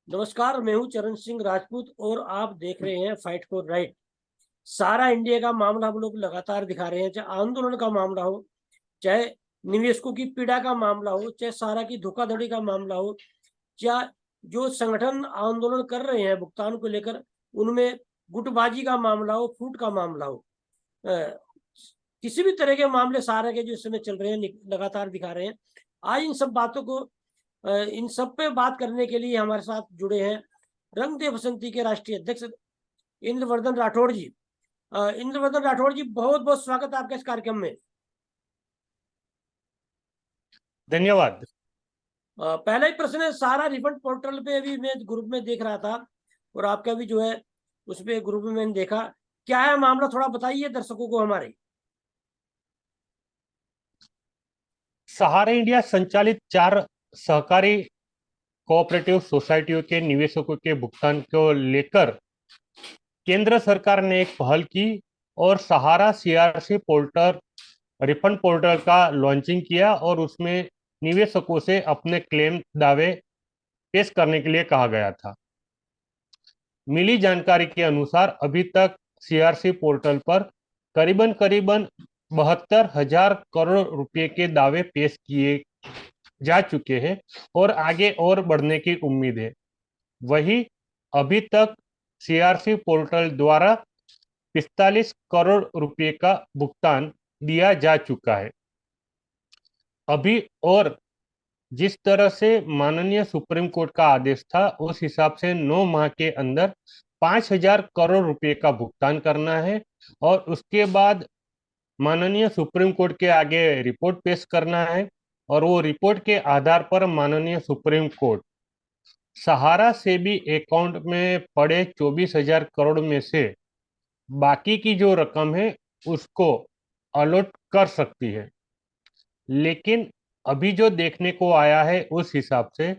नमस्कार, मैं हूं चरण सिंह राजपूत और आप देख रहे हैं फाइट फॉर राइट। सारा इंडिया का मामला हम लोग लगातार दिखा रहे हैं, चाहे आंदोलन का मामला हो, चाहे निवेशकों की पीड़ा का मामला हो, चाहे सारा की धोखाधड़ी का मामला हो, चाहे जो संगठन आंदोलन कर रहे हैं भुगतान को लेकर उनमें गुटबाजी का मामला हो, फूट का मामला हो, किसी भी तरह के मामले सारे के जो इस समय चल रहे हैं लगातार दिखा रहे हैं। आज इन सब बातों को इन सब पे बात करने के लिए हमारे साथ जुड़े हैं रंग दे बसंती के राष्ट्रीय अध्यक्ष इंद्रवर्धन राठौड़ जी। इंद्रवर्धन राठौड़ जी, बहुत बहुत स्वागत है आपके इस कार्यक्रम में। धन्यवाद। पहला ही प्रश्न है, सारा रिफंड पोर्टल पे अभी मैं ग्रुप में देख रहा था और आपका भी जो है उस पे ग्रुप में मैंने देखा, क्या है मामला, थोड़ा बताइए दर्शकों को हमारे। सहारा इंडिया संचालित 4 सहकारी कोऑपरेटिव सोसाइटियों के निवेशकों के भुगतान को लेकर केंद्र सरकार ने एक पहल की और सहारा सीआरसी पोर्टल रिफंड पोर्टल का लॉन्चिंग किया और उसमें निवेशकों से अपने क्लेम दावे पेश करने के लिए कहा गया था। मिली जानकारी के अनुसार अभी तक सीआरसी पोर्टल पर करीबन 72,000 करोड़ रुपए के दावे पेश किए जा चुके हैं और आगे और बढ़ने की उम्मीद है। वही अभी तक सीआरसी पोर्टल द्वारा 45 करोड़ रुपए का भुगतान दिया जा चुका है। अभी और जिस तरह से माननीय सुप्रीम कोर्ट का आदेश था उस हिसाब से 9 माह के अंदर 5,000 करोड़ रुपए का भुगतान करना है और उसके बाद माननीय सुप्रीम कोर्ट के आगे रिपोर्ट पेश करना है और वो रिपोर्ट के आधार पर माननीय सुप्रीम कोर्ट सहारा से भी अकाउंट में पड़े 24,000 करोड़ में से बाकी की जो रकम है उसको अलॉट कर सकती है। लेकिन अभी जो देखने को आया है उस हिसाब से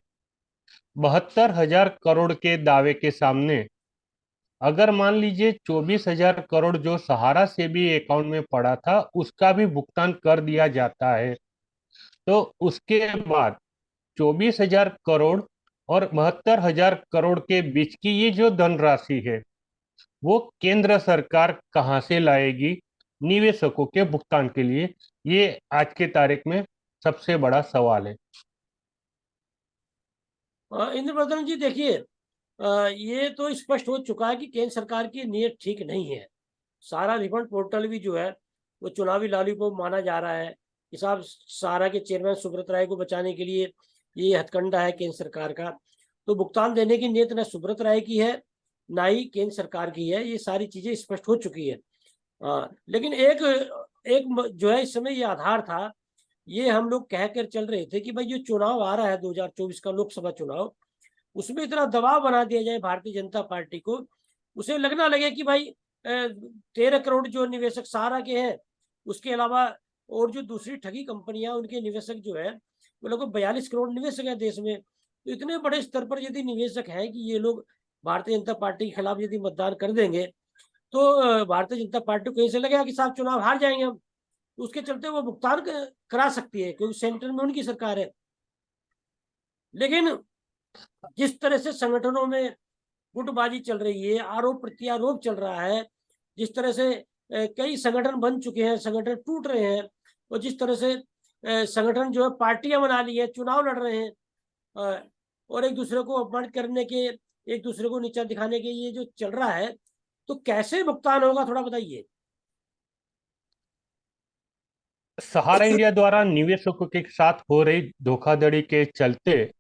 72,000 करोड़ के दावे के सामने अगर मान लीजिए 24,000 करोड़ जो सहारा से भी अकाउंट में पड़ा था उसका भी भुगतान कर दिया जाता है तो उसके बाद 24,000 करोड़ और 72,000 करोड़ के बीच की ये जो धनराशि है वो केंद्र सरकार कहां से लाएगी निवेशकों के भुगतान के लिए, ये आज के तारीख में सबसे बड़ा सवाल है। इंद्रवर्धन जी, देखिए, ये तो स्पष्ट हो चुका है कि केंद्र सरकार की नीयत ठीक नहीं है। सारा रिफंड पोर्टल भी जो है वो चुनावी लॉलीपॉप माना जा रहा है। हिसाब सारा के चेयरमैन सुब्रत राय को बचाने के लिए ये हथकंडा है केंद्र सरकार का। तो भुगतान देने की नीयत न सुब्रत राय की है ना ही केंद्र सरकार की है, ये सारी चीजें स्पष्ट हो चुकी है। लेकिन एक एक जो है इस समय ये आधार था, ये हम लोग कह कर चल रहे थे कि भाई जो चुनाव आ रहा है 2024 का लोकसभा चुनाव, उसमें इतना दबाव बना दिया जाए भारतीय जनता पार्टी को, उसे लगना लगे कि भाई 13 करोड़ जो निवेशक सहारा के हैं, उसके अलावा और जो दूसरी ठगी कंपनियां उनके निवेशक जो है वो लगभग 42 करोड़ निवेशक है देश में। तो इतने बड़े स्तर पर यदि निवेशक हैं कि ये लोग भारतीय जनता पार्टी के खिलाफ यदि मतदान कर देंगे तो भारतीय जनता पार्टी को ऐसे लगेगा कि साहब चुनाव हार जाएंगे हम। तो उसके चलते वो भुगतान करा सकती है क्योंकि सेंटर में उनकी सरकार है। लेकिन जिस तरह से संगठनों में गुटबाजी चल रही है, आरोप प्रत्यारोप चल रहा है, जिस तरह से कई संगठन बन चुके हैं, संगठन टूट रहे हैं, और जिस तरह से संगठन जो है पार्टियां बना ली है, चुनाव लड़ रहे हैं, और एक दूसरे को अपमानित करने के, एक दूसरे को नीचा दिखाने के ये जो चल रहा है, तो कैसे भुगतान होगा, थोड़ा बताइए। सहारा इंडिया द्वारा निवेशकों के साथ हो रही धोखाधड़ी के चलते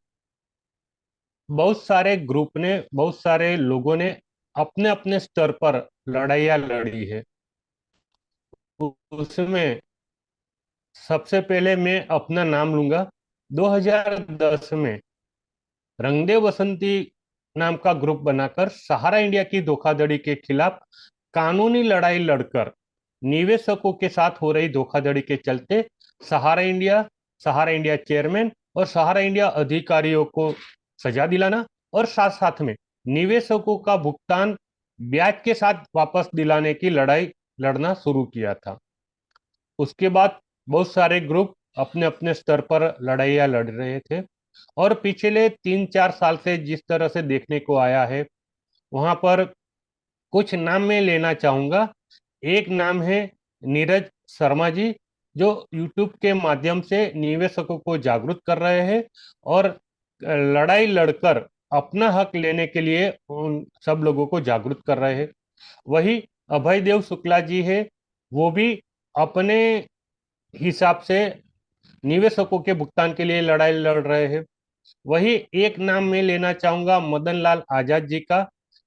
बहुत सारे ग्रुप ने, बहुत सारे लोगों ने अपने अपने स्तर पर लड़ाइयाँ लड़ी है। उसमें सबसे पहले मैं अपना नाम लूंगा। 2010 में रंगदेव बसंती नाम का ग्रुप बनाकर सहारा इंडिया की धोखाधड़ी के खिलाफ कानूनी लड़ाई लड़कर निवेशकों के साथ हो रही धोखाधड़ी के चलते सहारा इंडिया चेयरमैन और सहारा इंडिया अधिकारियों को सजा दिलाना और साथ साथ में निवेशकों का भुगतान ब्याज के साथ वापस दिलाने की लड़ाई लड़ना शुरू किया था। उसके बाद बहुत सारे ग्रुप अपने अपने स्तर पर लड़ाइयाँ लड़ रहे थे और पिछले 3-4 साल से जिस तरह से देखने को आया है, वहां पर कुछ नाम मैं लेना चाहूंगा। एक नाम है नीरज शर्मा जी, जो यूट्यूब के माध्यम से निवेशकों को जागरूक कर रहे हैं और लड़ाई लड़कर अपना हक लेने के लिए उन सब लोगों को जागरूक कर रहे हैं। वही अभय देव शुक्ला जी है, वो भी अपने हिसाब से निवेशकों के भुगतान के लिए लड़ाई लड़ रहे हैं। वही एक नाम मैं लेना चाहूंगा मदन लाल आजाद जी का,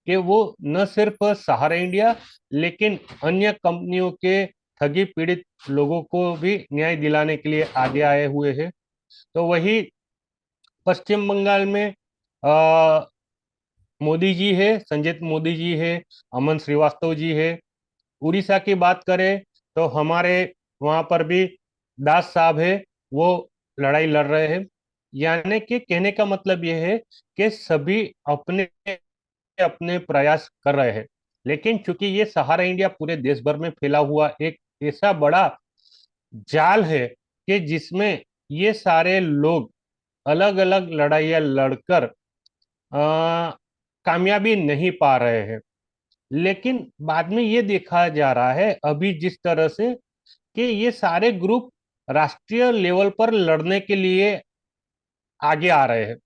कि वो न सिर्फ सहारा इंडिया लेकिन अन्य कंपनियों के ठगी पीड़ित लोगों को भी न्याय दिलाने के लिए आगे आए हुए हैं। तो वही पश्चिम बंगाल में आ, मोदी जी है, संजय मोदी जी है, अमन श्रीवास्तव जी है। उड़ीसा की बात करें तो हमारे वहां पर भी दास साहब है, वो लड़ाई लड़ रहे हैं। यानी कि कहने का मतलब यह है कि सभी अपने अपने प्रयास कर रहे हैं, लेकिन चूंकि ये सहारा इंडिया पूरे देश भर में फैला हुआ एक ऐसा बड़ा जाल है कि जिसमें ये सारे लोग अलग अलग लड़ाइयाँ लड़कर कामयाबी नहीं पा रहे हैं। लेकिन बाद में ये देखा जा रहा है अभी जिस तरह से कि ये सारे ग्रुप राष्ट्रीय लेवल पर लड़ने के लिए आगे आ रहे हैं।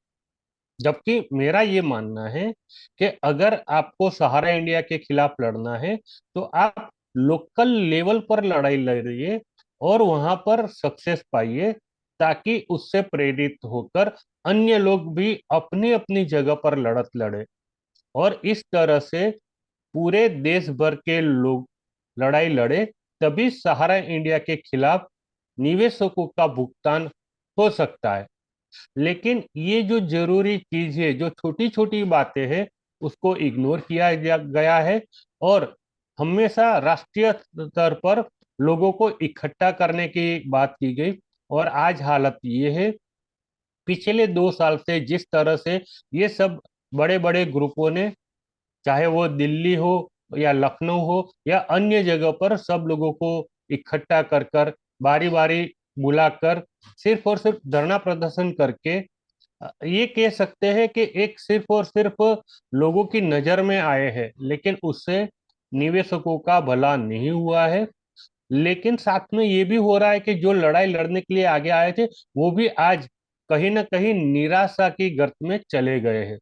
जबकि मेरा ये मानना है कि अगर आपको सहारा इंडिया के खिलाफ लड़ना है तो आप लोकल लेवल पर लड़ाई लड़िए और वहां पर सक्सेस पाइए, ताकि उससे प्रेरित होकर अन्य लोग भी अपनी अपनी जगह पर लड़त लड़े और इस तरह से पूरे देश भर के लोग लड़ाई लड़े। तभी सहारा इंडिया के खिलाफ निवेशकों का भुगतान हो सकता है। लेकिन ये जो जरूरी चीज है, जो छोटी छोटी बातें हैं, उसको इग्नोर किया गया है और हमेशा राष्ट्रीय स्तर पर लोगों को इकट्ठा करने की बात की गई। और आज हालत ये है, पिछले 2 साल से जिस तरह से ये सब बड़े बड़े ग्रुपों ने, चाहे वो दिल्ली हो या लखनऊ हो या अन्य जगह पर, सब लोगों को इकट्ठा कर कर बारी बारी बुलाकर सिर्फ और सिर्फ धरना प्रदर्शन करके ये कह सकते हैं कि एक सिर्फ और सिर्फ लोगों की नजर में आए हैं, लेकिन उससे निवेशकों का भला नहीं हुआ है। लेकिन साथ में ये भी हो रहा है कि जो लड़ाई लड़ने के लिए आगे आए थे वो भी आज कहीं ना कहीं निराशा की गर्त में चले गए हैं।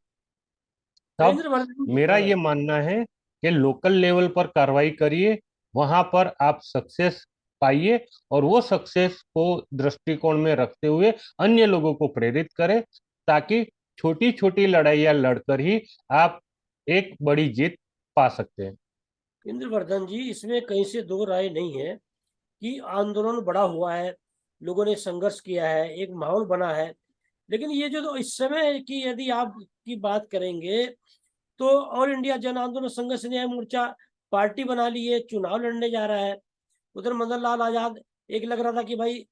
तब नरेंद्र वर्धन मेरा ये मानना है कि लोकल लेवल पर कार्रवाई करिए, वहां पर आप सक्सेस पाइए और वो सक्सेस को दृष्टिकोण में रखते हुए अन्य लोगों को प्रेरित करें, ताकि छोटी छोटी लड़ाइयां लड़कर ही आप एक बड़ी जीत पा सकते हैं। इंद्रवर्धन जी, इसमें कहीं से दो राय नहीं है कि आंदोलन बड़ा हुआ है, लोगों ने संघर्ष किया है, एक माहौल बना है। लेकिन ये जो तो इस समय की यदि आप की बात करेंगे तो ऑल इंडिया जन आंदोलन संघर्ष न्याय मोर्चा पार्टी बना ली है, चुनाव लड़ने जा रहा है। उधर मदन लाल आजाद, एक लग रहा था कि भाई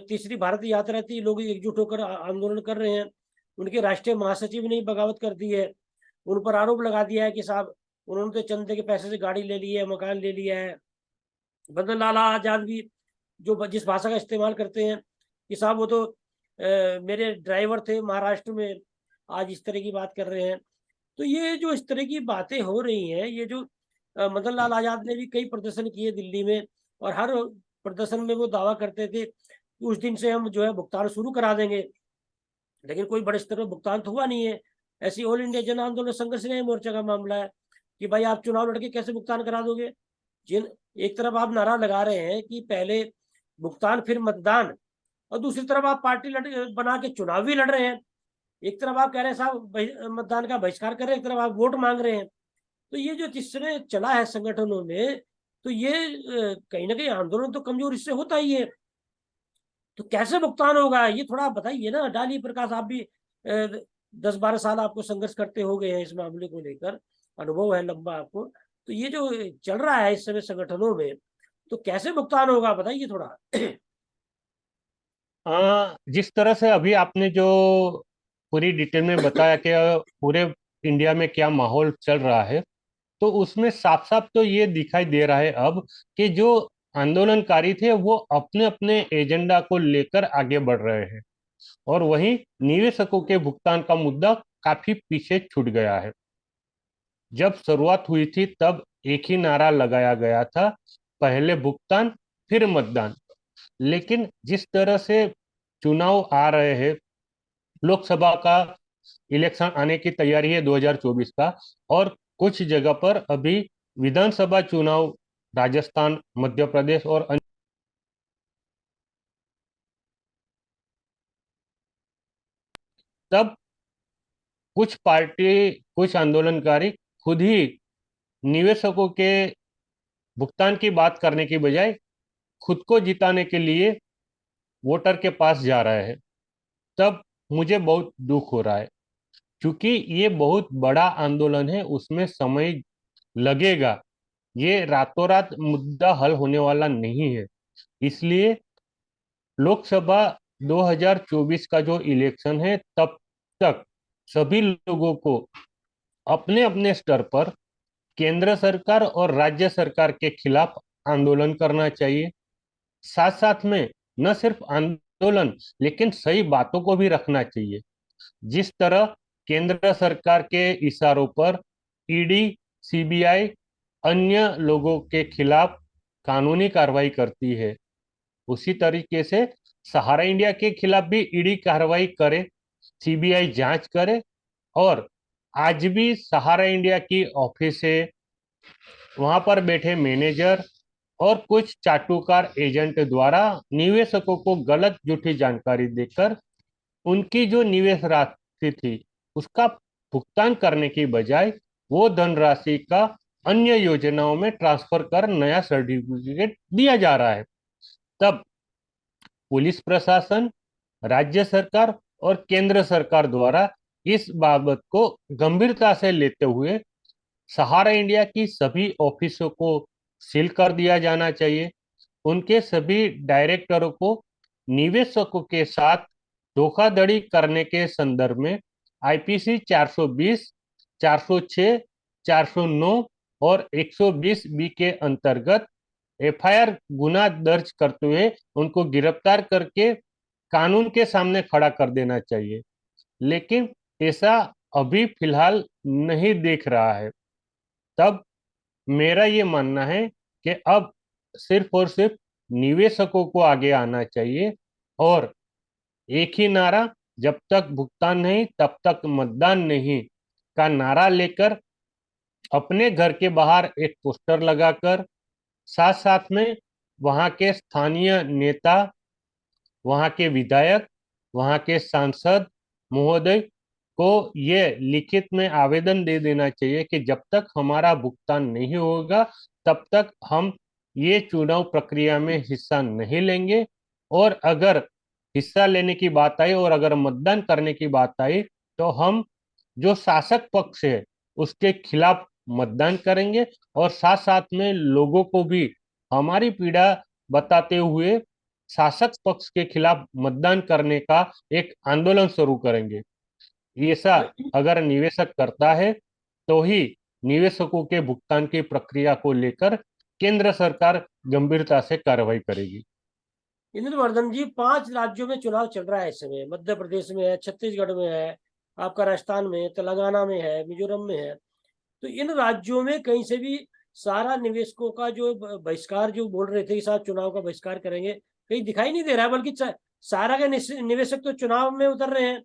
तीसरी भारत यात्रा थी, लोग एकजुट होकर आंदोलन कर रहे हैं। उनके राष्ट्रीय महासचिव ने बगावत कर दी है, उन पर आरोप लगा दिया है कि साहब उन्होंने तो चंदे के पैसे से गाड़ी ले ली है, मकान ले लिया है। मदन लाल आजाद भी जो जिस भाषा का इस्तेमाल करते हैं कि साहब वो तो मेरे ड्राइवर थे महाराष्ट्र में, आज इस तरह की बात कर रहे हैं। तो ये जो इस तरह की बातें हो रही हैं, ये जो मदन लाल आजाद ने भी कई प्रदर्शन किए दिल्ली में, और हर प्रदर्शन में वो दावा करते थे कि उस दिन से हम जो है भुगतान शुरू करा देंगे, लेकिन कोई बड़े स्तर पर भुगतान तो हुआ नहीं है। ऐसी ऑल इंडिया जन आंदोलन संघर्ष न्याय मोर्चा का मामला है कि भाई आप चुनाव लड़के कैसे भुगतान करा दोगे। जिन एक तरफ आप नारा लगा रहे हैं कि पहले भुगतान फिर मतदान, और दूसरी तरफ आप पार्टी बना के चुनाव भी लड़ रहे हैं। एक तरफ आप कह रहे हैं साहब मतदान का बहिष्कार कर रहे हैं, एक तरफ आप वोट मांग रहे हैं। तो ये जो जिसने चला है संगठनों में, तो ये कहीं ना कहीं आंदोलन तो कमजोर इससे होता ही है। तो कैसे भुगतान होगा ये थोड़ा बताइए ना, डाली प्रकाश। आप भी 10-12 साल आपको संघर्ष करते हो गए हैं इस मामले को लेकर, अनुभव है लंबा आपको। तो ये जो चल रहा है इस समय संगठनों में, तो कैसे भुगतान होगा बताइए थोड़ा। जिस तरह से अभी आपने जो पूरी डिटेल में बताया कि पूरे इंडिया में क्या माहौल चल रहा है, तो उसमें साफ साफ तो ये दिखाई दे रहा है अब कि जो आंदोलनकारी थे वो अपने अपने एजेंडा को लेकर आगे बढ़ रहे हैं। और वहीं निवेशकों के भुगतान का मुद्दा काफी पीछे छूट गया है। जब शुरुआत हुई थी तब एक ही नारा लगाया गया था, पहले भुगतान फिर मतदान। लेकिन जिस तरह से चुनाव आ रहे हैं, लोकसभा का इलेक्शन आने की तैयारी है 2024 का, और कुछ जगह पर अभी विधानसभा चुनाव राजस्थान, मध्य प्रदेश और तब कुछ पार्टी, कुछ आंदोलनकारी खुद ही निवेशकों के भुगतान की बात करने की बजाय खुद को जिताने के लिए वोटर के पास जा रहे हैं। तब मुझे बहुत दुख हो रहा है, क्योंकि ये बहुत बड़ा आंदोलन है, उसमें समय लगेगा। ये रातों रात मुद्दा हल होने वाला नहीं है। इसलिए लोकसभा 2024 का जो इलेक्शन है, तब तक सभी लोगों को अपने अपने स्तर पर केंद्र सरकार और राज्य सरकार के खिलाफ आंदोलन करना चाहिए। साथ साथ में न सिर्फ आंदोलन, लेकिन सही बातों को भी रखना चाहिए। जिस तरह केंद्र सरकार के इशारों पर ईडी, सीबीआई अन्य लोगों के खिलाफ कानूनी कार्रवाई करती है, उसी तरीके से सहारा इंडिया के खिलाफ भी ईडी कार्रवाई करे, सीबीआई जांच करे। और आज भी सहारा इंडिया की ऑफिस है, वहां पर बैठे मैनेजर और कुछ चाटुकार एजेंट द्वारा निवेशकों को गलत झूठी जानकारी देकर उनकी जो निवेश राशि थी उसका भुगतान करने की बजाय वो धनराशि का अन्य योजनाओं में ट्रांसफर कर नया सर्टिफिकेट दिया जा रहा है। तब पुलिस प्रशासन, राज्य सरकार और केंद्र सरकार द्वारा इस बाबत को गंभीरता से लेते हुए सहारा इंडिया की सभी ऑफिसों को सील कर दिया जाना चाहिए। उनके सभी डायरेक्टरों को निवेशकों के साथ धोखाधड़ी करने के संदर्भ में आईपीसी 420, 406, 409 और 120 बी के अंतर्गत एफआईआर गुना दर्ज करते हुए उनको गिरफ्तार करके कानून के सामने खड़ा कर देना चाहिए। लेकिन ऐसा अभी फिलहाल नहीं दिख रहा है। तब मेरा ये मानना है कि अब सिर्फ और सिर्फ निवेशकों को आगे आना चाहिए और एक ही नारा, जब तक भुगतान नहीं तब तक मतदान नहीं का नारा लेकर अपने घर के बाहर एक पोस्टर लगाकर, साथ साथ में वहां के स्थानीय नेता, वहां के विधायक, वहां के सांसद महोदय को ये लिखित में आवेदन दे देना चाहिए कि जब तक हमारा भुगतान नहीं होगा तब तक हम ये चुनाव प्रक्रिया में हिस्सा नहीं लेंगे। और अगर हिस्सा लेने की बात आई और अगर मतदान करने की बात आई तो हम जो शासक पक्ष है उसके खिलाफ मतदान करेंगे और साथ साथ में लोगों को भी हमारी पीड़ा बताते हुए शासक पक्ष के खिलाफ मतदान करने का एक आंदोलन शुरू करेंगे। ऐसा अगर निवेशक करता है तो ही निवेशकों के भुगतान की प्रक्रिया को लेकर केंद्र सरकार गंभीरता से कार्रवाई करेगी। इंद्रवर्धन जी, 5 राज्यों में चुनाव चल रहा है इस समय। मध्य प्रदेश में है, छत्तीसगढ़ में है, आपका राजस्थान में, तेलंगाना में है, मिजोरम में है। तो इन राज्यों में कहीं से भी सारा निवेशकों का जो बहिष्कार जो बोल रहे थे कि साहब चुनाव का बहिष्कार करेंगे, कहीं दिखाई नहीं दे रहा है। बल्कि सारा के निवेशक तो चुनाव में उतर रहे हैं।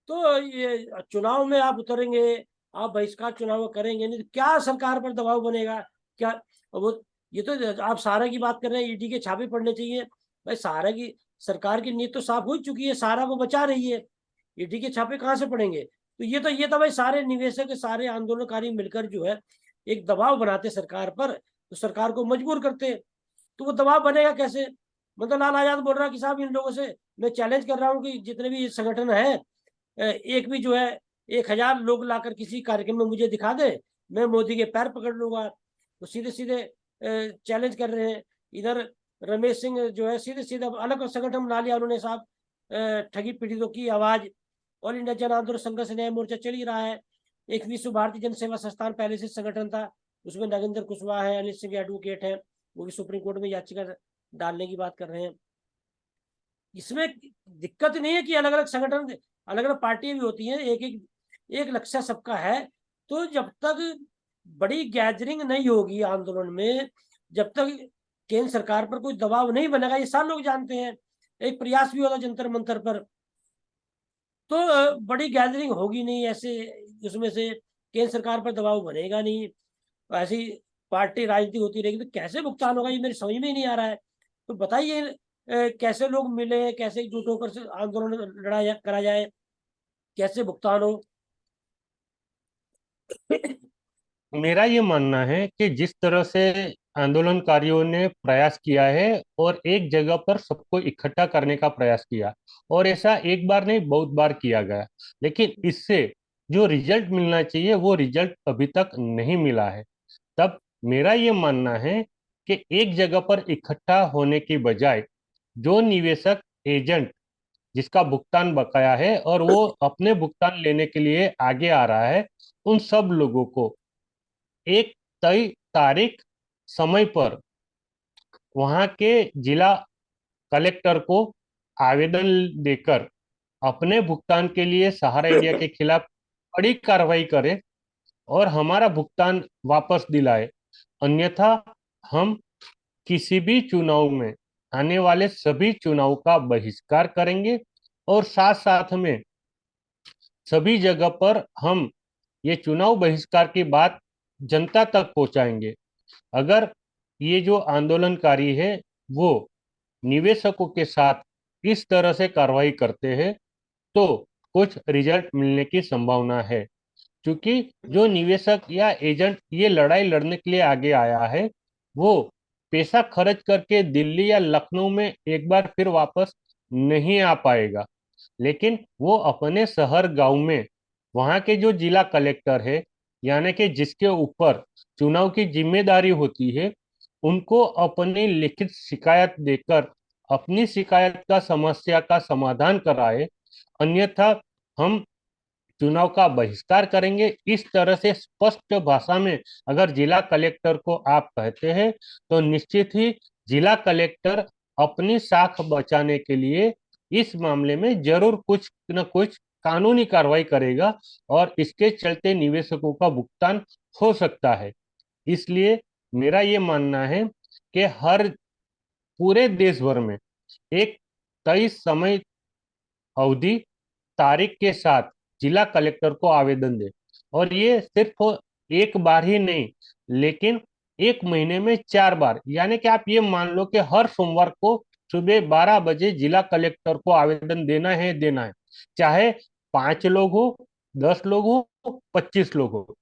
तो ये चुनाव में आप उतरेंगे, आप बहिष्कार चुनाव करेंगे नहीं तो क्या सरकार पर दबाव बनेगा? क्या वो, ये तो आप सारा की बात कर रहे हैं, ईडी के छापे पड़ने चाहिए। भाई सारा की सरकार की नीयत तो साफ हो चुकी है, सारा को बचा रही है, ईडी के छापे कहाँ से पड़ेंगे? तो ये तो भाई सारे निवेशक, सारे आंदोलनकारी मिलकर जो है एक दबाव बनाते सरकार पर, तो सरकार को मजबूर करते। तो वो दबाव बनेगा कैसे? मदन लाल आजाद बोल रहा है कि साहब इन लोगों से मैं चैलेंज कर रहा हूँ कि जितने भी संगठन है, एक भी जो है 1000 लोग लाकर किसी कार्यक्रम में मुझे दिखा दे, मैं मोदी के पैर पकड़ लूंगा। तो सीधे सीधे चैलेंज कर रहे हैं। इधर रमेश सिंह जो है सीधे सीधे अलग संगठन बना लिया उन्होंने साहब, ठगी पीड़ितों की आवाज। ऑल इंडिया जन आंदोलन संघर्ष न्याय मोर्चा चल ही रहा है। एक विश्व भारतीय जन सेवा संस्थान पहले से संगठन था, उसमें नागेंद्र कुशवाहा है, अनिल सिंह एडवोकेट है, वो भी सुप्रीम कोर्ट में याचिका डालने की बात कर रहे हैं। इसमें दिक्कत नहीं है कि अलग अलग संगठन, अलग अलग पार्टियां भी होती हैं, एक एक एक लक्ष्य सबका है। तो जब तक बड़ी गैदरिंग नहीं होगी आंदोलन में, जब तक केंद्र सरकार पर कोई दबाव नहीं बनेगा, ये सारे लोग जानते हैं, एक प्रयास भी होगा जंतर मंतर पर, तो बड़ी गैदरिंग होगी नहीं ऐसे, उसमें से केंद्र सरकार पर दबाव बनेगा नहीं, ऐसी पार्टी राजनीति होती रहेगी, तो कैसे भुगतान होगा ये मेरी समझ में ही नहीं आ रहा है। तो बताइए कैसे लोग मिले, कैसे एकजुट होकर से आंदोलन लड़ा करा जाए, कैसे भुगतान हो। मेरा ये मानना है कि जिस तरह से आंदोलनकारियों ने प्रयास किया है और एक जगह पर सबको इकट्ठा करने का प्रयास किया, और ऐसा एक बार नहीं बहुत बार किया गया, लेकिन इससे जो रिजल्ट मिलना चाहिए वो रिजल्ट अभी तक नहीं मिला है। तब मेरा ये मानना है कि एक जगह पर इकट्ठा होने की बजाय जो निवेशक एजेंट जिसका भुगतान बकाया है और वो अपने भुगतान लेने के लिए आगे आ रहा है, उन सब लोगों को एक तय तारीख समय पर वहां के जिला कलेक्टर को आवेदन देकर अपने भुगतान के लिए सहारा इंडिया के खिलाफ कड़ी कार्रवाई करे और हमारा भुगतान वापस दिलाए। अन्यथा हम किसी भी चुनाव में, आने वाले सभी चुनाव का बहिष्कार करेंगे और साथ साथ में सभी जगह पर हम ये चुनाव बहिष्कार की बात जनता तक पहुंचाएंगे। अगर ये जो आंदोलनकारी है वो निवेशकों के साथ इस तरह से कार्रवाई करते हैं तो कुछ रिजल्ट मिलने की संभावना है, क्योंकि जो निवेशक या एजेंट ये लड़ाई लड़ने के लिए आगे आया है वो पैसा खर्च करके दिल्ली या लखनऊ में एक बार फिर वापस नहीं आ पाएगा, लेकिन वो अपने शहर गांव में वहां के जो जिला कलेक्टर है, यानी कि जिसके ऊपर चुनाव की जिम्मेदारी होती है, उनको अपनी लिखित शिकायत देकर अपनी शिकायत का समस्या का समाधान कराए। अन्यथा हम चुनाव का बहिष्कार करेंगे। इस तरह से स्पष्ट भाषा में अगर जिला कलेक्टर को आप कहते हैं तो निश्चित ही जिला कलेक्टर अपनी साख बचाने के लिए इस मामले में जरूर कुछ न कुछ कानूनी कार्रवाई करेगा और इसके चलते निवेशकों का भुगतान हो सकता है। इसलिए मेरा ये मानना है कि हर पूरे देश भर में एक तय समय अवधि तारीख के साथ जिला कलेक्टर को आवेदन दे, और ये सिर्फ एक बार ही नहीं लेकिन एक महीने में 4 बार, यानी कि आप ये मान लो कि हर सोमवार को सुबह 12 बजे जिला कलेक्टर को आवेदन देना है, चाहे 5 लोग हो, 10 लोग हो, 25 लोग हो,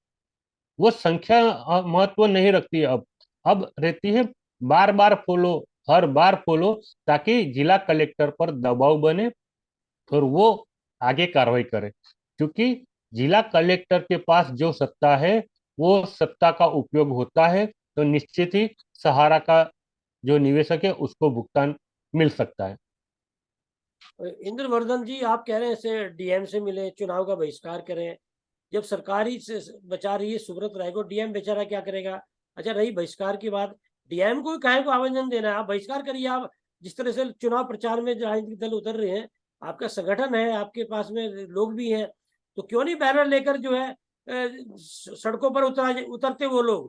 वो संख्या महत्व नहीं रखती है। अब रहती है बार बार फॉलो, हर बार फॉलो, ताकि जिला कलेक्टर पर दबाव बने और वो आगे कार्रवाई करे, क्योंकि जिला कलेक्टर के पास जो सत्ता है वो सत्ता का उपयोग होता है तो निश्चित ही सहारा का जो निवेशक है उसको भुगतान मिल सकता है। इंद्रवर्धन जी, आप कह रहे हैं ऐसे डीएम से मिले, चुनाव का बहिष्कार करें, जब सरकारी से बचा रही है सुब्रत राय को, डीएम बेचारा क्या करेगा। अच्छा, रही बहिष्कार की बात, डीएम को काहे को आवेदन देना है, आप बहिष्कार करिए। आप जिस तरह से चुनाव प्रचार में राजनीतिक दल उतर रहे हैं, आपका संगठन है, आपके पास में लोग भी हैं, तो क्यों नहीं बैनर लेकर जो है सड़कों पर उतरते वो लोग।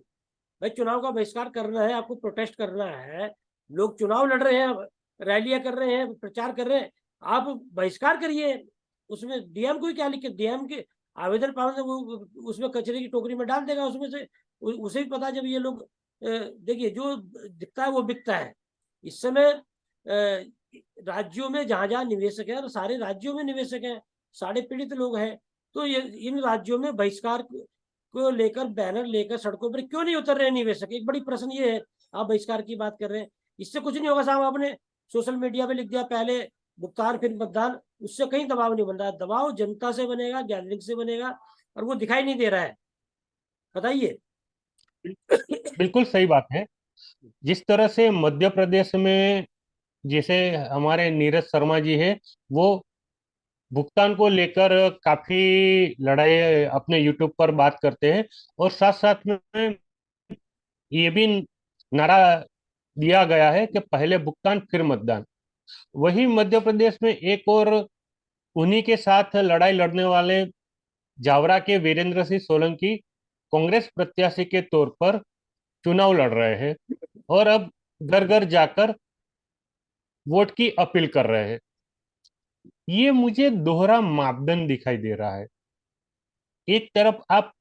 भाई चुनाव का बहिष्कार करना है, आपको प्रोटेस्ट करना है, लोग चुनाव लड़ रहे हैं, रैलियां कर रहे हैं, प्रचार कर रहे हैं, आप बहिष्कार करिए। उसमें डीएम को ही क्या लिखे, डीएम के आवेदन पावेदन वो उसमें कचरे की टोकरी में डाल देगा, उसमें से उसे भी पता। जब ये लोग देखिए, जो दिखता है वो बिकता है। इस समय राज्यों में जहां जहां निवेशक है, और सारे राज्यों में निवेशक हैं, सारे पीड़ित लोग हैं, तो ये इन राज्यों में बहिष्कार को लेकर बैनर लेकर सड़कों पर क्यों नहीं उतर रहे निवेशक, एक बड़ी प्रश्न ये है। आप बहिष्कार की बात कर रहे हैं, इससे कुछ नहीं होगा साहब। आपने सोशल मीडिया पे लिख दिया पहले भुगतान फिर मतदान, उससे कहीं दबाव नहीं बन रहा। दबाव जनता से बनेगा, गैदरिंग से बनेगा, और वो दिखाई नहीं दे रहा है। बताइए। बिल्कुल सही बात है। जिस तरह से मध्य प्रदेश में जैसे हमारे नीरज शर्मा जी है, वो भुगतान को लेकर काफी लड़ाई अपने यूट्यूब पर बात करते हैं, और साथ साथ में ये भी नारा दिया गया है कि पहले भुगतान फिर मतदान। वही मध्य प्रदेश में एक और उन्हीं के साथ लड़ाई लड़ने वाले जावरा के वीरेंद्र सिंह सोलंकी कांग्रेस प्रत्याशी के तौर पर चुनाव लड़ रहे हैं और अब घर घर जाकर वोट की अपील कर रहे हैं। ये मुझे दोहरा मापदंड दिखाई दे रहा है। एक तरफ आप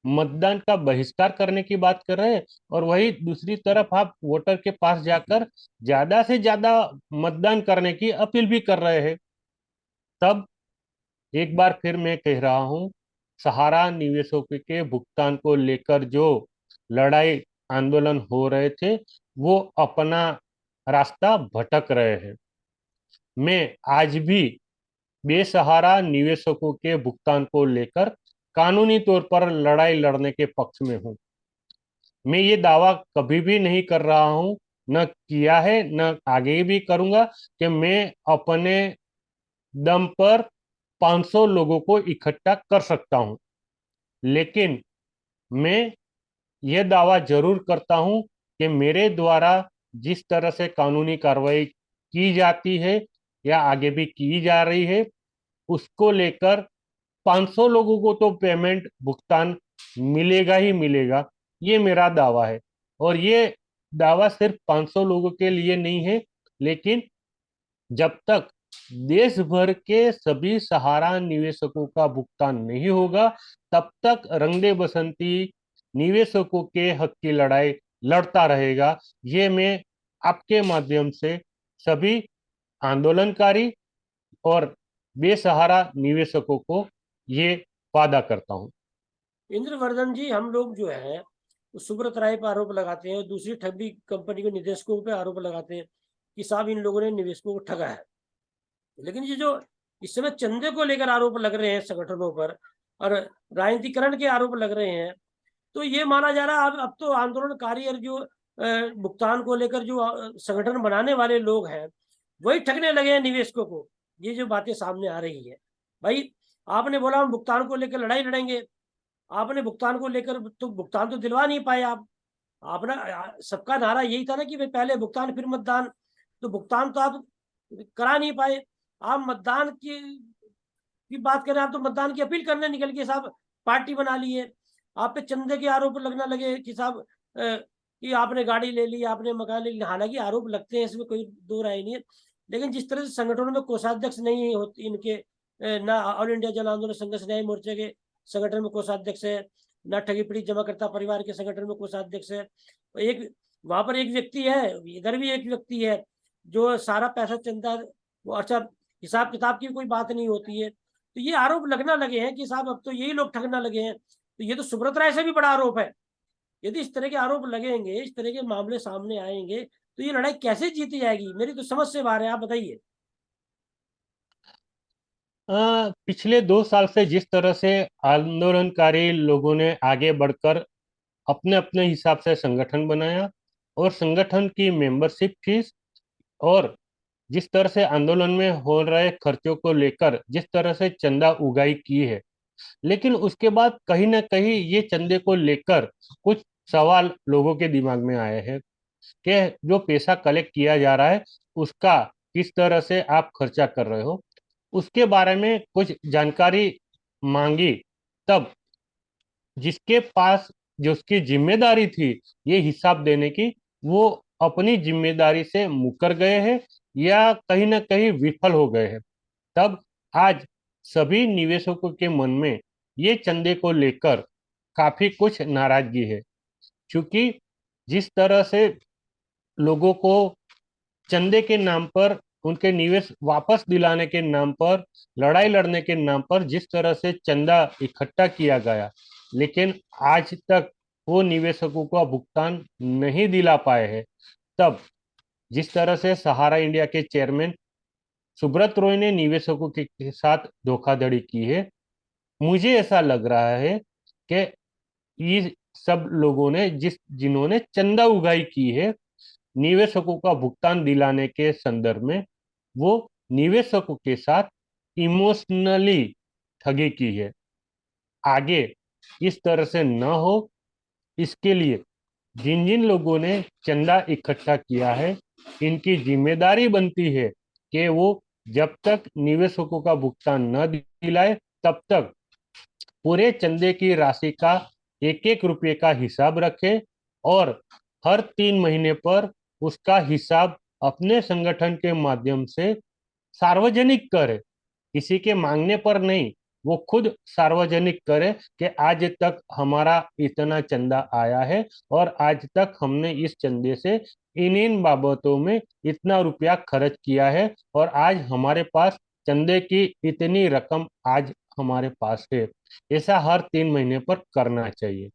मतदान का बहिष्कार करने की बात कर रहे हैं और वही दूसरी तरफ आप वोटर के पास जाकर ज्यादा से ज्यादा मतदान करने की अपील भी कर रहे हैं। तब एक बार फिर मैं कह रहा हूं, सहारा निवेशकों के भुगतान को लेकर जो लड़ाई आंदोलन हो रहे थे वो अपना रास्ता भटक रहे हैं। मैं आज भी बेसहारा निवेशकों के भुगतान को लेकर कानूनी तौर पर लड़ाई लड़ने के पक्ष में हूं। मैं ये दावा कभी भी नहीं कर रहा हूं, न किया है न आगे भी करूंगा, कि मैं अपने दम पर 500 लोगों को इकट्ठा कर सकता हूं। लेकिन मैं यह दावा जरूर करता हूं कि मेरे द्वारा जिस तरह से कानूनी कार्रवाई की जाती है या आगे भी की जा रही है, उसको लेकर 500 लोगों को तो पेमेंट भुगतान मिलेगा ही मिलेगा। ये मेरा दावा है। और ये दावा सिर्फ 500 लोगों के लिए नहीं है, लेकिन जब तक देश भर के सभी सहारा निवेशकों का भुगतान नहीं होगा, तब तक रंगदे बसंती निवेशकों के हक की लड़ाई लड़ता रहेगा। ये मैं आपके माध्यम से सभी आंदोलनकारी और बेसहारा निवेशकों को ये वादा करता हूं। इंद्रवर्धन जी, हम लोग जो है सुब्रत राय पर आरोप लगाते हैं और दूसरी ठगी कंपनी के निदेशकों पे आरोप लगाते हैं कि साहब इन लोगों ने निवेशकों को ठगा है। लेकिन ये जो इस समय चंदे को लेकर आरोप लग रहे हैं संगठनों पर और राजनीतिकरण के आरोप लग रहे हैं, तो ये माना जा रहा है अब तो आंदोलनकारी और जो भुगतान को लेकर जो संगठन बनाने वाले लोग हैं वही ठगने लगे हैं निवेशकों को। ये जो बातें सामने आ रही है, भाई आपने बोला हम भुगतान को लेकर लड़ाई लड़ेंगे, आपने भुगतान को लेकर तो भुगतान तो दिलवा नहीं पाए आप। आपने सबका नारा यही था ना कि भाई पहले भुगतान फिर मतदान, तो भुगतान तो आप करा नहीं पाए। आप मतदान की बात करें, आप तो मतदान की अपील करने निकल के साहब पार्टी बना ली है। आप पे चंदे के आरोप लगना लगे कि साहब कि आपने गाड़ी ले ली, आपने मकान ले लिया। हालांकि आरोप लगते हैं, इसमें कोई दो राय नहीं है, लेकिन जिस तरह से संगठनों में कोषाध्यक्ष नहीं होती इनके, ना ऑल इंडिया जन आंदोलन संघर्ष न्याय मोर्चे के संगठन में कोषाध्यक्ष है, ना ठगी पीड़ित जमाकर्ता परिवार के संगठन में कोषाध्यक्ष है। एक वहां पर एक व्यक्ति है, इधर भी एक व्यक्ति है जो सारा पैसा चंदा, वो अच्छा हिसाब किताब की कोई बात नहीं होती है। तो ये आरोप लगना लगे हैं कि साहब अब तो यही लोग ठगना लगे हैं। तो ये तो सुब्रत राय से भी बड़ा आरोप है। यदि इस तरह के आरोप लगेंगे, इस तरह के मामले सामने आएंगे, तो ये लड़ाई कैसे जीती जाएगी? मेरी तो समझ से बाहर है, आप बताइए। पिछले 2 साल से जिस तरह से आंदोलनकारी लोगों ने आगे बढ़कर अपने अपने हिसाब से संगठन बनाया और संगठन की मेंबरशिप फीस और जिस तरह से आंदोलन में हो रहे खर्चों को लेकर जिस तरह से चंदा उगाही की है, लेकिन उसके बाद कहीं ना कहीं ये चंदे को लेकर कुछ सवाल लोगों के दिमाग में आए हैं कि जो पैसा कलेक्ट किया जा रहा है उसका किस तरह से आप खर्चा कर रहे हो। उसके बारे में कुछ जानकारी मांगी, तब जिसके पास जो उसकी जिम्मेदारी थी ये हिसाब देने की, वो अपनी जिम्मेदारी से मुकर गए हैं या कहीं ना कहीं विफल हो गए हैं। तब आज सभी निवेशकों के मन में ये चंदे को लेकर काफी कुछ नाराजगी है, क्योंकि जिस तरह से लोगों को चंदे के नाम पर, उनके निवेश वापस दिलाने के नाम पर, लड़ाई लड़ने के नाम पर जिस तरह से चंदा इकट्ठा किया गया, लेकिन आज तक वो निवेशकों का भुगतान नहीं दिला पाए हैं। तब जिस तरह से सहारा इंडिया के चेयरमैन सुब्रत रॉय ने निवेशकों के साथ धोखाधड़ी की है, मुझे ऐसा लग रहा है कि ये सब लोगों ने जिन्होंने चंदा उगाही की है निवेशकों का भुगतान दिलाने के संदर्भ में, वो निवेशकों के साथ इमोशनली ठगी की है। आगे इस तरह से न हो, इसके लिए जिन जिन लोगों ने चंदा इकट्ठा किया है, इनकी जिम्मेदारी बनती है कि वो जब तक निवेशकों का भुगतान न दिलाए तब तक पूरे चंदे की राशि का एक एक रुपये का हिसाब रखे और हर 3 महीने पर उसका हिसाब अपने संगठन के माध्यम से सार्वजनिक करे, किसी के मांगने पर नहीं, वो खुद सार्वजनिक करे कि आज तक हमारा इतना चंदा आया है और आज तक हमने इस चंदे से इन इन बाबतों में इतना रुपया खर्च किया है और आज हमारे पास चंदे की इतनी रकम आज हमारे पास है। ऐसा हर 3 महीने पर करना चाहिए,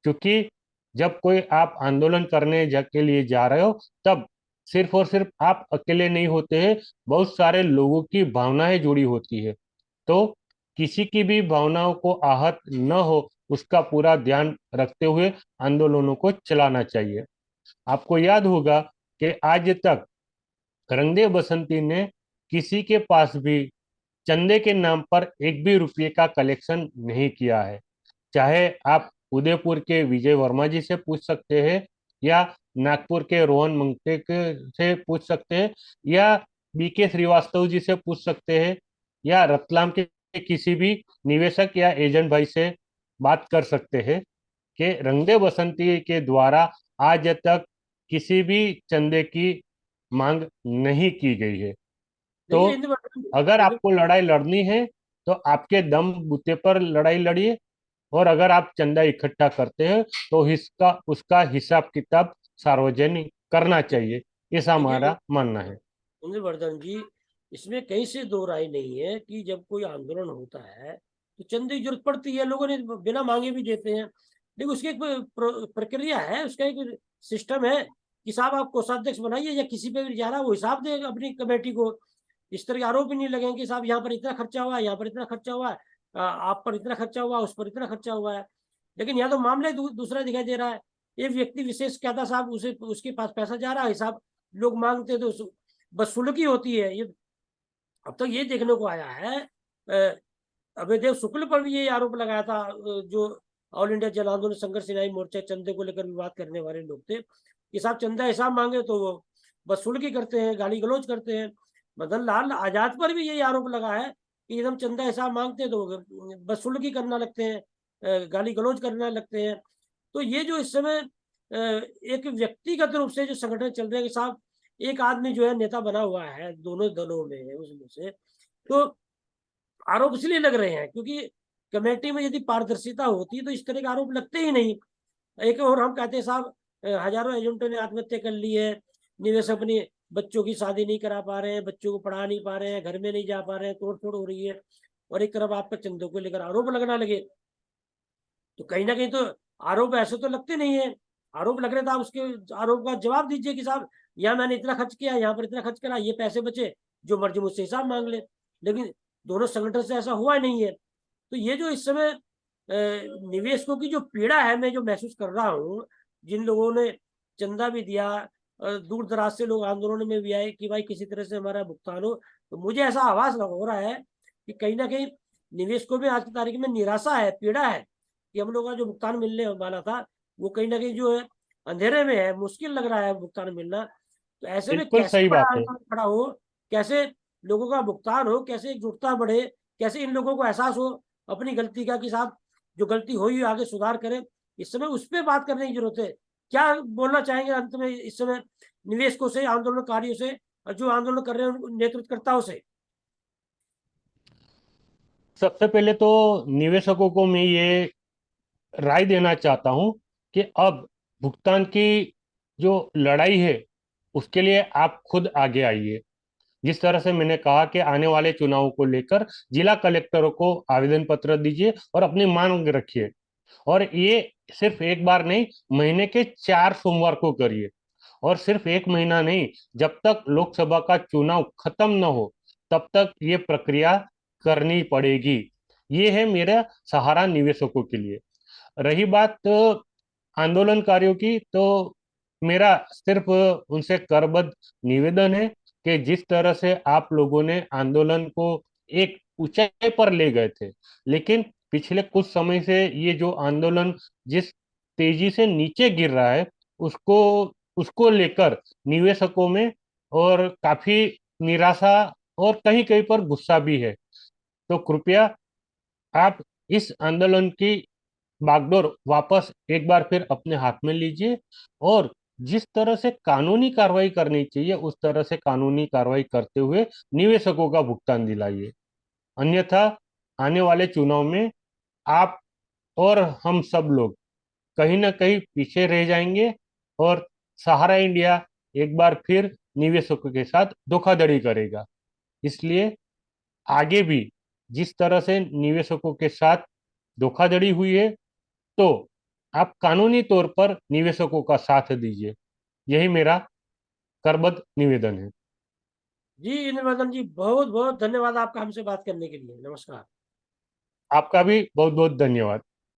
क्योंकि जब कोई आप आंदोलन करने के लिए जा रहे हो तब सिर्फ और सिर्फ आप अकेले नहीं होते हैं, बहुत सारे लोगों की भावनाएं जुड़ी होती है। तो किसी की भी भावनाओं को आहत न हो उसका पूरा ध्यान रखते हुए आंदोलनों को चलाना चाहिए। आपको याद होगा कि आज तक रंगदे बसंती ने किसी के पास भी चंदे के नाम पर एक भी रुपये का कलेक्शन नहीं किया है। चाहे आप उदयपुर के विजय वर्मा जी से पूछ सकते हैं या नागपुर के रोहन मंगते से पूछ सकते हैं या बीके श्रीवास्तव जी से पूछ सकते हैं या रतलाम के किसी भी निवेशक या एजेंट भाई से बात कर सकते हैं कि रंगदे बसंती के द्वारा आज तक किसी भी चंदे की मांग नहीं की गई है। तो देखिए हिंदू अगर हिंदू आपको लड़ाई लड़नी है तो आपके दम बूते पर लड़ाई लड़िए, और अगर आप चंदा इकट्ठा करते हैं तो इसका उसका हिसाब किताब सार्वजनिक करना चाहिए, ऐसा देखिए हमारा मानना है। इंद्रवर्धन जी, इसमें कहीं से दो राय नहीं है कि जब कोई आंदोलन होता है तो चंदे की जरूरत पड़ती है, लोगों ने बिना मांगे भी देते हैं। लेकिन उसकी एक प्रक्रिया है, उसका एक सिस्टम है कि साहब आप कोषाध्यक्ष बनाइए या किसी पे भी जा रहा है वो हिसाब दे अपनी कमेटी को। इस तरह के आरोप भी नहीं लगेंगे कि साहब यहाँ पर इतना खर्चा हुआ है, यहाँ पर इतना खर्चा हुआ है, आप पर इतना खर्चा हुआ, उस पर इतना खर्चा हुआ है। लेकिन यहाँ तो मामला दूसरा दिखाई दे रहा है। एक व्यक्ति विशेष क्या था साहब, उसे उसके पास पैसा जा रहा है, हिसाब लोग मांगते तो बदसुल्की होती है। ये अब तक ये देखने को आया है। अभयदेव शुक्ल पर भी ये आरोप लगाया था, जो ऑल इंडिया जन आंदोलन संघर्ष सेनानी मोर्चा चंदे को लेकर विवाद करने वाले लोग थे कि साहब चंदा हिसाब मांगे तो वो बदसुल्की करते हैं, गाली गलौज करते हैं। मदन लाल आजाद पर भी यही आरोप लगा है कि एकदम चंदा हिसाब मांगते हैं तो बदसुल्की करना लगते हैं, गाली गलौज करने लगते हैं। तो ये जो इस समय एक व्यक्तिगत रूप से जो संगठन चल रहे हैं कि साहब एक आदमी जो है नेता बना हुआ है दोनों दलों में है उसमें से, तो आरोप इसलिए लग रहे हैं क्योंकि कमेटी में यदि पारदर्शिता होती तो इस तरह के आरोप लगते ही नहीं। एक और हम कहते हैं साहब हजारों एजेंटों ने आत्महत्या कर ली है, निवेशक अपनी बच्चों की शादी नहीं करा पा रहे हैं, बच्चों को पढ़ा नहीं पा रहे हैं, घर में नहीं जा पा रहे हैं, तोड़ फोड़ हो रही है, और एक तरफ आपका चंदों को लेकर आरोप लगना लगे तो कहीं ना कहीं तो आरोप ऐसे तो लगते नहीं है। आरोप लग रहे थे, आप उसके आरोप का जवाब दीजिए कि साहब यहाँ मैंने इतना खर्च किया, यहाँ पर इतना खर्च करा, ये पैसे बचे, जो मर्जी मुझसे हिसाब मांग ले। लेकिन दोनों संगठन से ऐसा हुआ नहीं है। तो ये जो इस समय निवेशकों की जो पीड़ा है, मैं जो महसूस कर रहा हूँ, जिन लोगों ने चंदा भी दिया, दूर दराज से लोग आंदोलन में भी आए कि भाई किसी तरह से हमारा भुगतान हो, तो मुझे ऐसा आभास हो रहा है कि कहीं ना कहीं निवेशकों में आज की तारीख में निराशा है, पीड़ा है कि हम लोग का जो भुगतान मिलने वाला था वो कहीं ना कहीं जो है अंधेरे में है, मुश्किल लग रहा है भुगतान मिलना। तो ऐसे में बिल्कुल कैसे सही बड़ा बात है। आंदोलन खड़ा हो, कैसे लोगों का भुगतान हो, कैसे एकजुटता बढ़े, कैसे इन लोगों को एहसास हो अपनी गलती का कि साहब जो गलती हुई आगे सुधार करें, इस समय उस पर बात करने की जरूरत है। क्या बोलना चाहेंगे अंत में इस समय निवेशकों से, आंदोलनकारियों से, और जो आंदोलन कर रहे हैं नेतृत्वकर्ताओं से? सबसे पहले तो निवेशकों को मैं ये राय देना चाहता हूं कि अब भुगतान की जो लड़ाई है उसके लिए आप खुद आगे आइए। जिस तरह से मैंने कहा कि आने वाले चुनावों को लेकर जिला कलेक्टरों को आवेदन पत्र दीजिए और अपनी मांग रखिए, और ये सिर्फ एक बार नहीं, महीने के 4 सोमवार को करिए। और सिर्फ एक महीना नहीं, जब तक लोकसभा का चुनाव खत्म न हो तब तक ये प्रक्रिया करनी पड़ेगी। ये है मेरा सहारा निवेशकों के लिए। रही बात आंदोलनकारियों की, तो मेरा सिर्फ उनसे करबद्ध निवेदन है कि जिस तरह से आप लोगों ने आंदोलन को एक ऊंचाई पर ले गए थे, लेकिन पिछले कुछ समय से ये जो आंदोलन जिस तेजी से नीचे गिर रहा है उसको उसको लेकर निवेशकों में और काफी निराशा और कहीं कहीं पर गुस्सा भी है। तो कृपया आप इस आंदोलन की बागडोर वापस एक बार फिर अपने हाथ में लीजिए और जिस तरह से कानूनी कार्रवाई करनी चाहिए उस तरह से कानूनी कार्रवाई करते हुए निवेशकों का भुगतान दिलाइए। अन्यथा आने वाले चुनाव में आप और हम सब लोग कहीं ना कहीं पीछे रह जाएंगे और सहारा इंडिया एक बार फिर निवेशकों के साथ धोखाधड़ी करेगा। इसलिए आगे भी जिस तरह से निवेशकों के साथ धोखाधड़ी हुई है, तो आप कानूनी तौर पर निवेशकों का साथ दीजिए। यही मेरा करबद्ध निवेदन है। जी निर्मदन जी, बहुत बहुत धन्यवाद आपका हमसे बात करने के लिए। नमस्कार। आपका भी बहुत बहुत धन्यवाद।